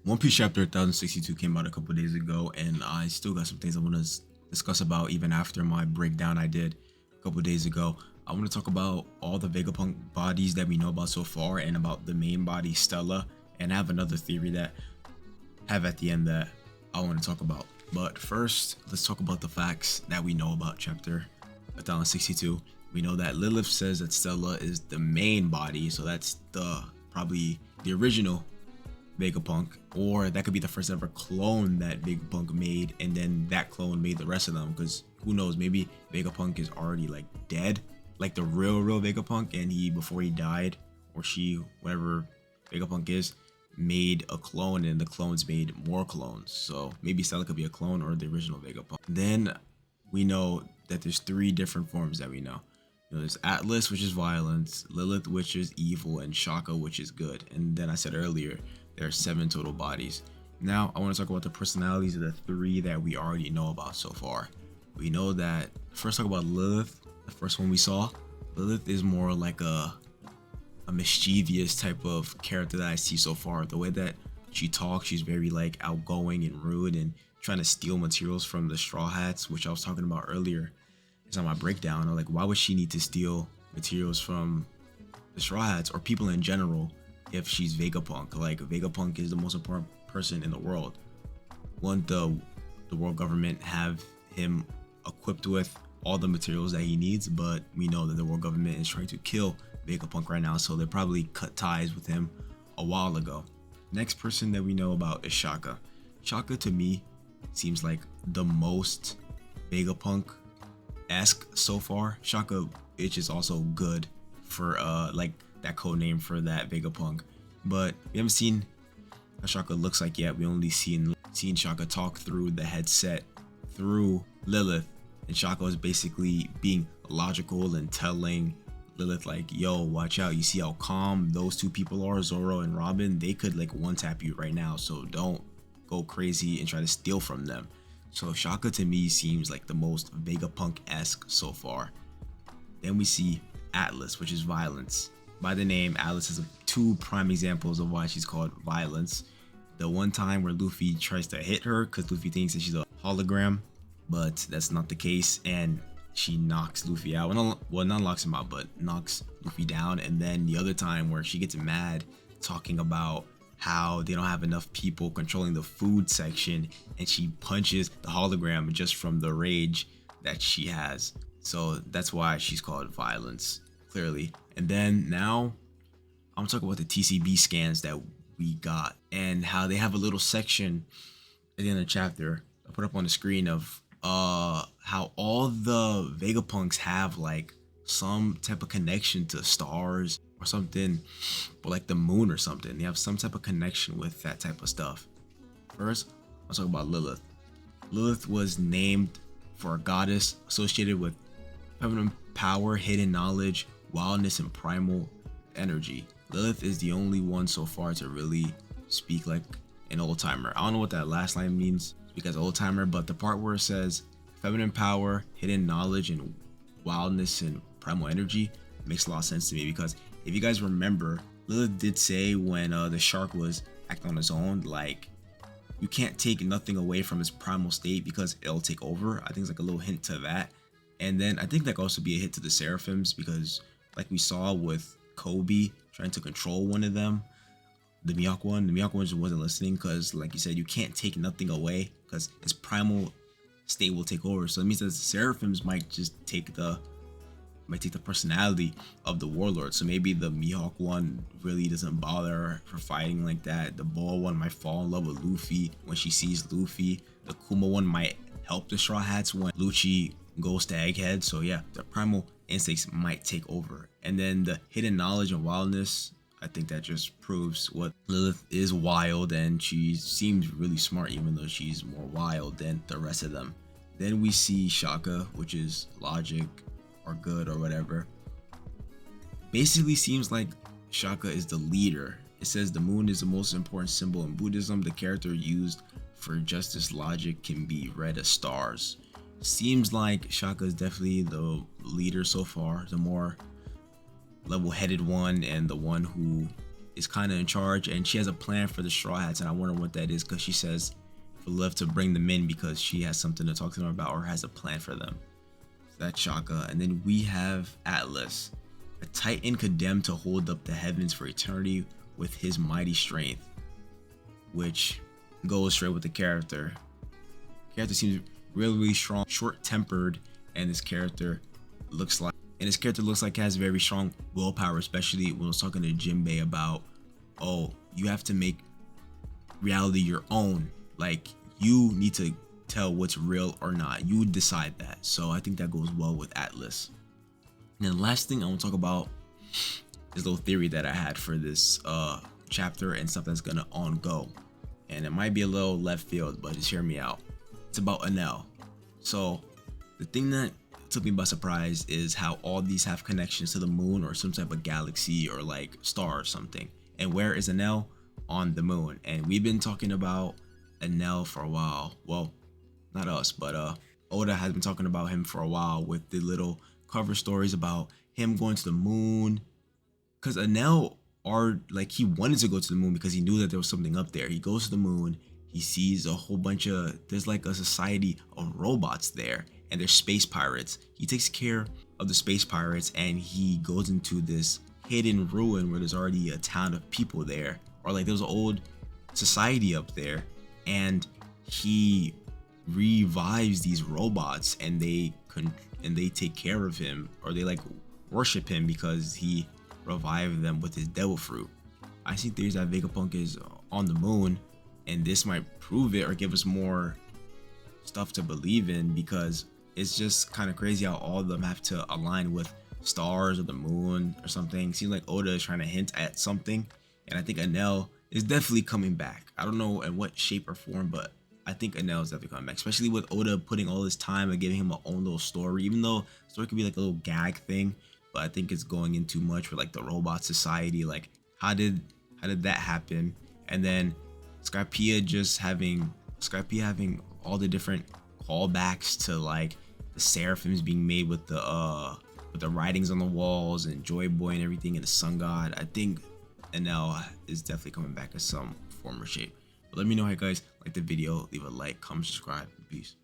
One Piece Chapter 1062 came out a couple days ago, and I still got some things I want to discuss about even after my breakdown I did a couple days ago. I want to talk about all the Vegapunk bodies that we know about so far and about the main body, Stella, and I have another theory that I have at the end that I want to talk about. But first, let's talk about the facts that we know about Chapter 1062. We know that Lilith says that Stella is the main body, so that's probably the original Vegapunk, or that could be the first ever clone that Vegapunk made, and then that clone made the rest of them, because who knows, maybe Vegapunk is already like dead, like the real Vegapunk, and he, before he died, or she, whatever Vegapunk is, made a clone, and the clones made more clones. So maybe Stella could be a clone or the original Vegapunk. Then we know that there's three different forms that we know. There's Atlas, which is violence, Lilith, which is evil, and Shaka, which is good. And then I said earlier, there are 7 total bodies. Now I want to talk about the personalities of the 3 that we already know about so far. We know that, first talk about Lilith, the first one we saw. Lilith is more like a mischievous type of character that I see so far. The way that she talks, she's very like outgoing and rude and trying to steal materials from the Straw Hats, which I was talking about earlier. It's on my breakdown. I'm like, why would she need to steal materials from the Straw Hats or people in general if she's Vegapunk? Like, Vegapunk is the most important person in the world. Wouldn't the world government have him equipped with all the materials that he needs? But we know that the world government is trying to kill Vegapunk right now, so they probably cut ties with him a while ago. Next person that we know about is Shaka. Shaka, to me, seems like the most Vegapunk-esque so far. Shaka, it's just also good for like that code name for that Vegapunk, but we haven't seen how Shaka looks like yet. We only seen Shaka talk through the headset through Lilith, and Shaka is basically being logical and telling Lilith like, yo, watch out, you see how calm those 2 people are, Zoro and Robin? They could like one tap you right now, so don't go crazy and try to steal from them. So Shaka to me seems like the most Vegapunk-esque so far. Then we see Atlas, which is violence. By the name, Atlas has 2 prime examples of why she's called violence. The one time where Luffy tries to hit her because Luffy thinks that she's a hologram, but that's not the case, and she knocks Luffy out. Well, not knocks him out, but knocks Luffy down. And then the other time where she gets mad talking about how they don't have enough people controlling the food section, and she punches the hologram just from the rage that she has. So that's why she's called violence, clearly. And then now I'm talking about the TCB scans that we got and how they have a little section at the end of the chapter I put up on the screen of how all the Vegapunks have like some type of connection to stars or something, or like the moon or something. They have some type of connection with that type of stuff. First, I'll talk about Lilith. Lilith was named for a goddess associated with feminine power, hidden knowledge, wildness, and primal energy. Lilith is the only one so far to really speak like an old timer. I don't know what that last line means, speak as old timer, but the part where it says feminine power, hidden knowledge, and wildness and primal energy makes a lot of sense to me, because if you guys remember, Lilith did say when the shark was acting on his own, like, you can't take nothing away from his primal state because it'll take over. I think it's like a little hint to that. And then I think that could also be a hit to the Seraphims, because like we saw with Kobe trying to control one of them, the Mihawk one just wasn't listening, because like you said, you can't take nothing away because his primal state will take over. So it means that the Seraphims might just take the personality of the warlord. So maybe the Mihawk one really doesn't bother her for fighting like that. The Boa one might fall in love with Luffy when she sees Luffy. The Kuma one might help the Straw Hats when Lucci goes to Egghead. So yeah, the primal instincts might take over. And then the hidden knowledge and wildness, I think that just proves what Lilith is wild, and she seems really smart even though she's more wild than the rest of them. Then we see Shaka, which is logic or good or whatever. Basically seems like Shaka is the leader. It says the moon is the most important symbol in Buddhism. The character used for justice logic can be read as stars. Seems like Shaka is definitely the leader so far, the more level-headed one, and the one who is kind of in charge, and she has a plan for the Straw Hats, and I wonder what that is, because she says for Liv to bring them in because she has something to talk to them about or has a plan for them. So that's Shaka. And then we have Atlas, a titan condemned to hold up the heavens for eternity with his mighty strength, which goes straight with the character. Character seems really strong, short-tempered, and this character looks like he has very strong willpower, especially when I was talking to Jinbei about, oh, you have to make reality your own. Like, you need to tell what's real or not. You decide that. So I think that goes well with Atlas. And then the last thing I want to talk about is a little theory that I had for this chapter and stuff that's gonna go. And it might be a little left field, but just hear me out. It's about Enel. So the thing that took me by surprise is how all these have connections to the moon or some type of galaxy or like star or something. And where is Enel? On the moon. And we've been talking about Enel for a while. Well, not us, but Oda has been talking about him for a while with the little cover stories about him going to the moon. Because Enel he wanted to go to the moon because he knew that there was something up there. He goes to the moon, he sees a whole bunch of, there's like a society of robots there, and they're space pirates. He takes care of the space pirates, and he goes into this hidden ruin where there's already a town of people there, or like there's an old society up there, and he revives these robots, and they take care of him, or they like worship him because he revived them with his devil fruit. I see theories that Vegapunk is on the moon, and this might prove it or give us more stuff to believe in, because it's just kind of crazy how all of them have to align with stars or the moon or something. Seems like Oda is trying to hint at something, and I think Enel is definitely coming back. I don't know in what shape or form, but I think Enel is definitely coming back, especially with Oda putting all this time and giving him a own little story, even though the story could be like a little gag thing, but I think it's going in too much for like the robot society. Like, how did that happen? And then Skypiea having all the different callbacks to like the seraphims being made with the writings on the walls and Joy Boy and everything, and the Sun God. I think Enel is definitely coming back in some form or shape. But let me know how you guys like the video. Leave a like, comment, subscribe. Peace.